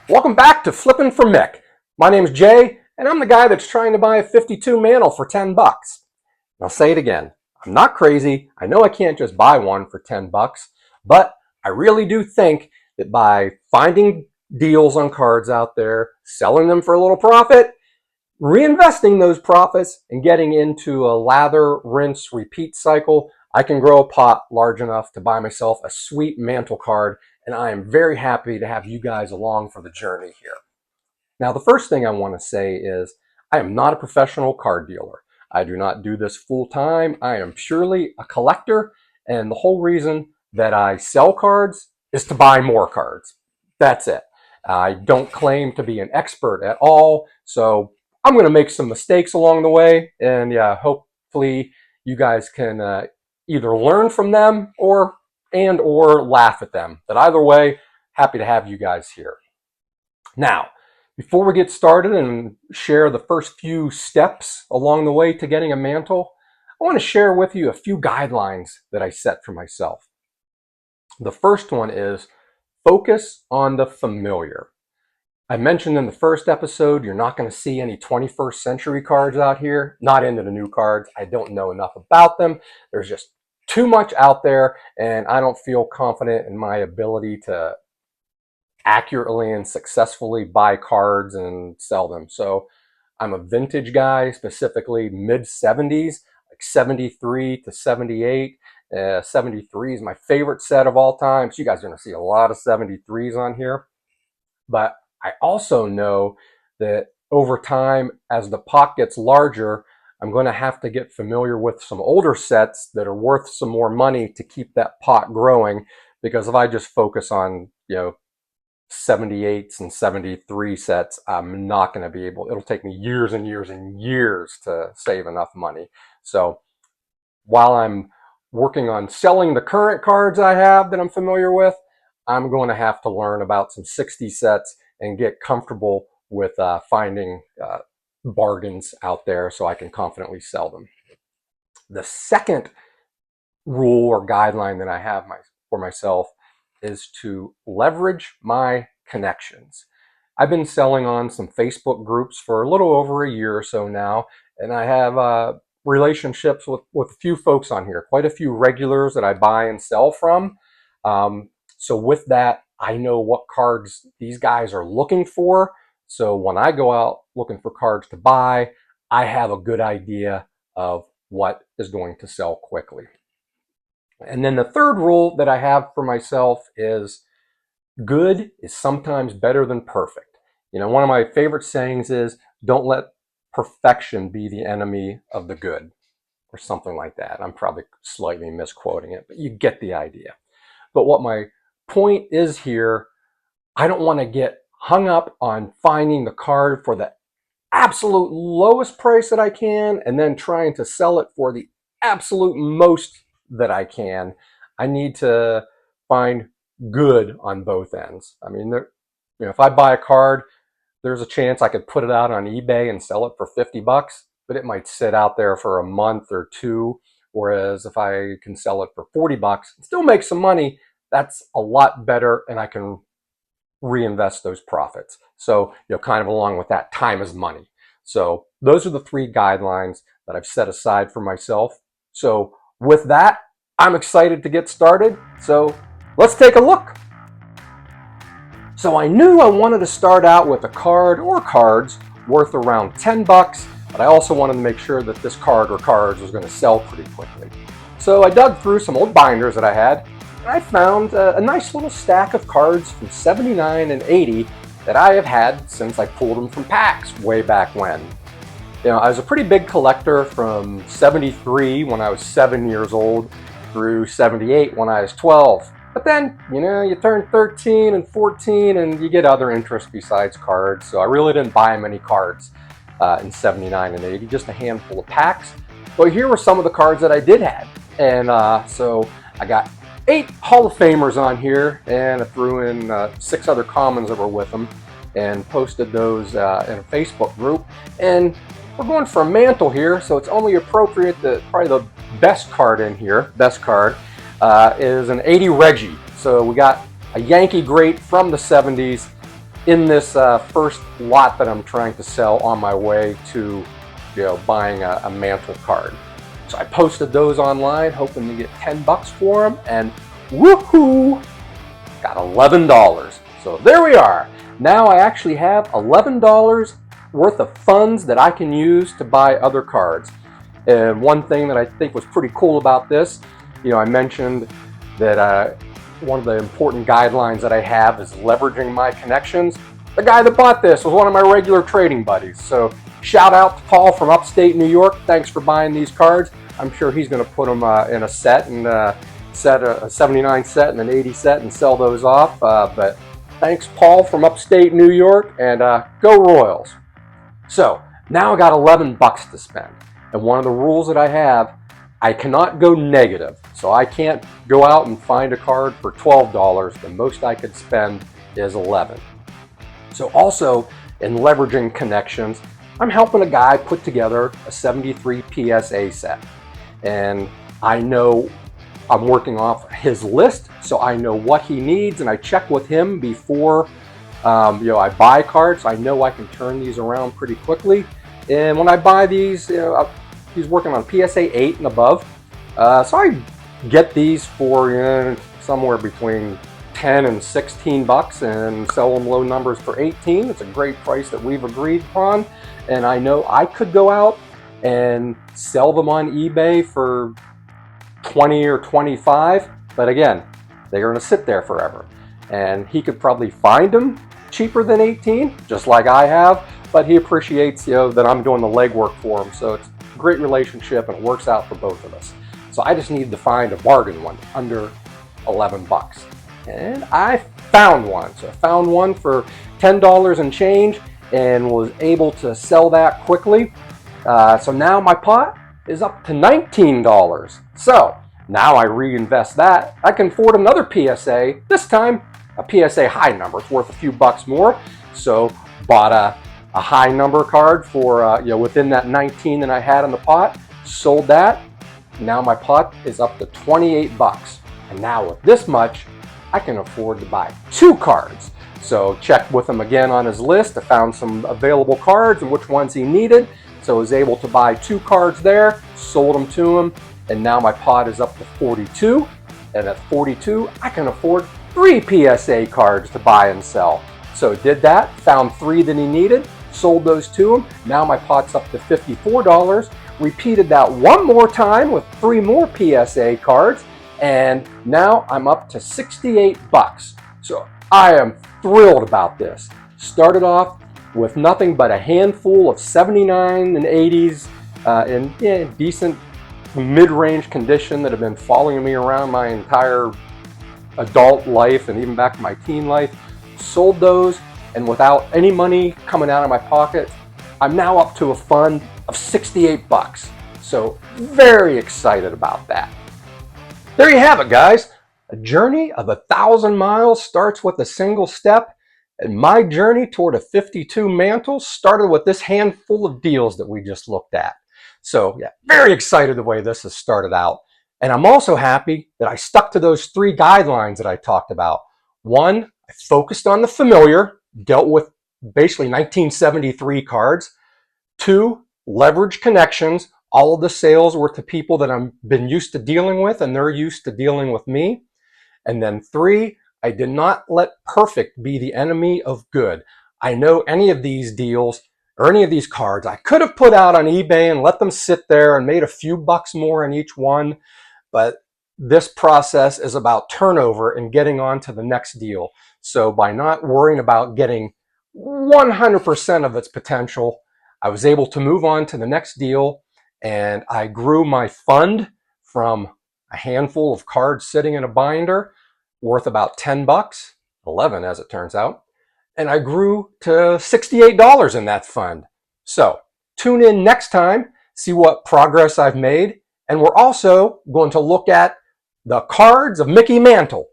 Welcome back to Flippin' for Mick. My name's Jay, and I'm the guy that's trying to buy a 52 Mantle for 10 bucks. And I'll say it again. I'm not crazy. I know I can't just buy one for 10 bucks, but I really do think that by finding deals on cards out there, selling them for a little profit, reinvesting those profits, and getting into a lather, rinse, repeat cycle, I can grow a pot large enough to buy myself a sweet Mantle card, and I am very happy to have you guys along for the journey here. Now, the first thing I want to say is I am not a professional card dealer. I do not do this full time. I am purely a collector, and the whole reason that I sell cards is to buy more cards. That's it. I don't claim to be an expert at all, so I'm going to make some mistakes along the way, and yeah, hopefully you guys can either learn from them or laugh at them. But either way, happy to have you guys here. Now, before we get started and share the first few steps along the way to getting a Mantle, I want to share with you a few guidelines that I set for myself. The first one is focus on the familiar. I mentioned in the first episode, you're not going to see any 21st century cards out here, not into the new cards. I don't know enough about them. There's just too much out there, and I don't feel confident in my ability to accurately and successfully buy cards and sell them. So I'm a vintage guy, specifically mid-70s, like 73 to 78. 73 is my favorite set of all time. So you guys are going to see a lot of 73s on here. But I also know that over time, as the pot gets larger, I'm going to have to get familiar with some older sets that are worth some more money to keep that pot growing. Because if I just focus on, 78s and 73 sets, I'm not going to be able, it'll take me years and years and years to save enough money. So while I'm working on selling the current cards I have that I'm familiar with, I'm going to have to learn about some 60 sets and get comfortable with finding bargains out there so I can confidently sell them. The second rule or guideline that I have for myself is to leverage my connections. I've been selling on some Facebook groups for a little over a year or so now, and I have relationships with a few folks on here, quite a few regulars that I buy and sell from. So with that, I know what cards these guys are looking for. So when I go out looking for cards to buy, I have a good idea of what is going to sell quickly. And then the third rule that I have for myself is good is sometimes better than perfect. One of my favorite sayings is, don't let perfection be the enemy of the good, or something like that. I'm probably slightly misquoting it, but you get the idea. But what my point is here, I don't want to get hung up on finding the card for the absolute lowest price that I can and then trying to sell it for the absolute most that I can. I need to find good on both ends. I mean, if I buy a card, there's a chance I could put it out on eBay and sell it for 50 bucks, but it might sit out there for a month or two. Whereas if I can sell it for 40 bucks and still make some money, that's a lot better, and I can reinvest those profits. So, kind of along with that, time is money. So those are the three guidelines that I've set aside for myself. So with that, I'm excited to get started. So let's take a look. So I knew I wanted to start out with a card or cards worth around 10 bucks, but I also wanted to make sure that this card or cards was going to sell pretty quickly. So I dug through some old binders that I had, and I found a nice little stack of cards from 79 and 80 that I have had since I pulled them from packs way back when. I was a pretty big collector from 73 when I was 7 years old through 78 when I was 12. But then, you turn 13 and 14 and you get other interests besides cards. So I really didn't buy many cards in 79 and 80, just a handful of packs. But here were some of the cards that I did have. And so I got 8 Hall of Famers on here, and I threw in 6 other commons that were with them and posted those in a Facebook group. And we're going for a Mantle here, so it's only appropriate that probably the best card in here, is an 80 Reggie. So we got a Yankee great from the 70s in this first lot that I'm trying to sell on my way to, buying a Mantle card. So I posted those online, hoping to get 10 bucks for them, and woohoo, got $11. So there we are. Now I actually have $11 worth of funds that I can use to buy other cards. And one thing that I think was pretty cool about this, I mentioned that one of the important guidelines that I have is leveraging my connections. The guy that bought this was one of my regular trading buddies. So shout out to Paul from upstate New York. Thanks for buying these cards. I'm sure he's going to put them in a set and set a 79 set and an 80 set and sell those off. But thanks, Paul from upstate New York, and go Royals. So now I got 11 bucks to spend. And one of the rules that I have, I cannot go negative. So I can't go out and find a card for $12. The most I could spend is 11. So also in leveraging connections, I'm helping a guy put together a 73 PSA set. And I know I'm working off his list, so I know what he needs, and I check with him before I buy cards. I know I can turn these around pretty quickly. And when I buy these, he's working on PSA 8 and above. So I get these for somewhere between 10 and 16 bucks and sell them low numbers for 18. It's a great price that we've agreed upon. And I know I could go out and sell them on eBay for 20 or 25. But again, they're going to sit there forever. And he could probably find them cheaper than 18, just like I have. But he appreciates that I'm doing the legwork for him. So it's a great relationship and it works out for both of us. So I just needed to find a bargain one under 11 bucks. And I found one. So I found one for $10 and change and was able to sell that quickly. So now my pot is up to $19. So now I reinvest that. I can afford another PSA, this time a PSA high number. It's worth a few bucks more. So bought a high number card for within that 19 that I had in the pot, sold that. Now my pot is up to 28 bucks. And now with this much, I can afford to buy 2 cards. So checked with him again on his list. I found some available cards and which ones he needed. So I was able to buy 2 cards there, sold them to him, and now my pot is up to 42. And at 42, I can afford 3 PSA cards to buy and sell. So did that, found 3 that he needed, sold those to him. Now my pot's up to $54. Repeated that one more time with 3 more PSA cards, and now I'm up to 68 bucks. So I am thrilled about this. Started off with nothing but a handful of 79 and 80s in decent mid-range condition that have been following me around my entire adult life and even back to my teen life. Sold those, and without any money coming out of my pocket, I'm now up to a fund of 68 bucks. So very excited about that. There you have it, guys. A journey of 1,000 miles starts with a single step, and my journey toward a 52 Mantle started with this handful of deals that we just looked at. So yeah, very excited the way this has started out. And I'm also happy that I stuck to those 3 guidelines that I talked about. 1, I focused on the familiar, dealt with basically 1973 cards. 2, leverage connections. All of the sales were to people that I've been used to dealing with, and they're used to dealing with me. And then 3, I did not let perfect be the enemy of good. I know any of these deals or any of these cards I could have put out on eBay and let them sit there and made a few bucks more in each one. But this process is about turnover and getting on to the next deal. So by not worrying about getting 100% of its potential, I was able to move on to the next deal, and I grew my fund from a handful of cards sitting in a binder worth about 10 bucks, 11 as it turns out, and I grew to $68 in that fund. So tune in next time, see what progress I've made, and we're also going to look at the cards of Mickey Mantle,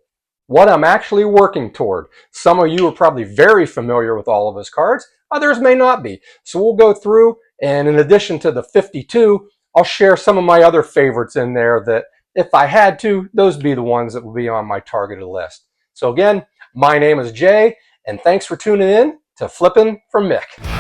what I'm actually working toward. Some of you are probably very familiar with all of his cards, others may not be. So we'll go through, and in addition to the 52, I'll share some of my other favorites in there that if I had to, those would be the ones that would be on my targeted list. So again, my name is Jay, And thanks for tuning in to Flippin' from Mick.